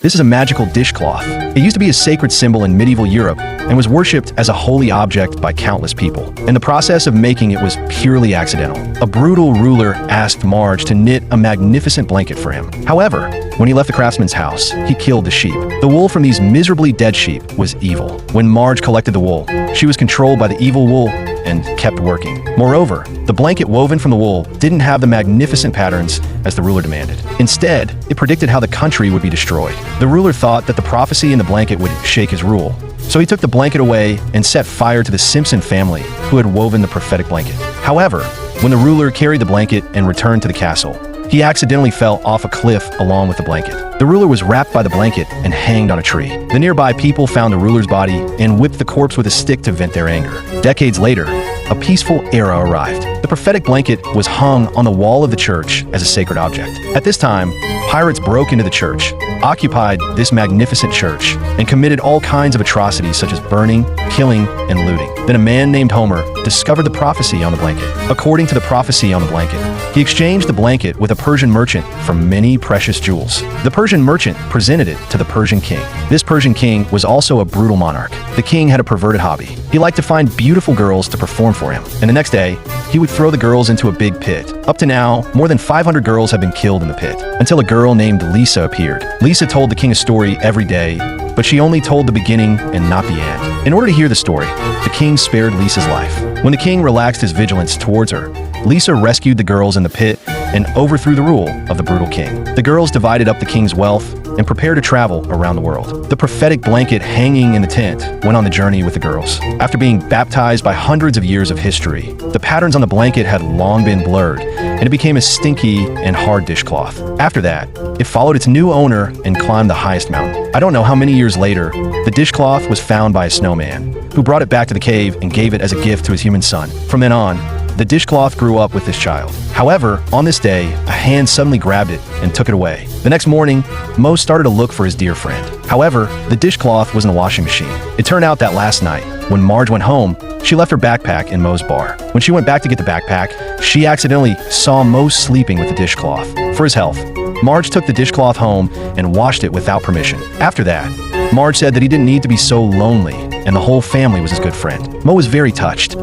This is a magical dishcloth. It used to be a sacred symbol in medieval Europe and was worshipped as a holy object by countless people. And the process of making it was purely accidental. A brutal ruler asked Marge to knit a magnificent blanket for him. However, when he left the craftsman's house, he killed the sheep. The wool from these miserably dead sheep was evil. When Marge collected the wool, she was controlled by the evil wool and kept working. Moreover, the blanket woven from the wool didn't have the magnificent patterns as the ruler demanded. Instead, it predicted how the country would be destroyed. The ruler thought that the prophecy in the blanket would shake his rule. So he took the blanket away and set fire to the Simpson family who had woven the prophetic blanket. However, when the ruler carried the blanket and returned to the castle, he accidentally fell off a cliff along with the blanket. The ruler was wrapped by the blanket and hanged on a tree. The nearby people found the ruler's body and whipped the corpse with a stick to vent their anger. Decades later, a peaceful era arrived. The prophetic blanket was hung on the wall of the church as a sacred object. At this time, pirates broke into the church, occupied this magnificent church, and committed all kinds of atrocities such as burning, killing, and looting. Then a man named Homer discovered the prophecy on the blanket. According to the prophecy on the blanket, he exchanged the blanket with a Persian merchant for many precious jewels. The Persian merchant presented it to the Persian king. This Persian king was also a brutal monarch. The king had a perverted hobby. He liked to find beautiful girls to perform for him, and the next day, he would throw the girls into a big pit. Up to now, more than 500 girls have been killed in the pit, until a girl named Lisa appeared. Lisa told the king a story every day, but she only told the beginning and not the end. In order to hear the story, the king spared Lisa's life. When the king relaxed his vigilance towards her, Lisa rescued the girls in the pit and overthrew the rule of the brutal king. The girls divided up the king's wealth and prepared to travel around the world. The prophetic blanket hanging in the tent went on the journey with the girls. After being baptized by hundreds of years of history, the patterns on the blanket had long been blurred, and it became a stinky and hard dishcloth. After that, it followed its new owner and climbed the highest mountain. I don't know how many years later, the dishcloth was found by a snowman, who brought it back to the cave and gave it as a gift to his human son. From then on, the dishcloth grew up with this child. However, on this day, a hand suddenly grabbed it and took it away. The next morning, Mo started to look for his dear friend. However, the dishcloth was in the washing machine. It turned out that last night, when Marge went home, she left her backpack in Mo's bar. When she went back to get the backpack, she accidentally saw Mo sleeping with the dishcloth. For his health, Marge took the dishcloth home and washed it without permission. After that, Marge said that he didn't need to be so lonely, and the whole family was his good friend. Mo was very touched.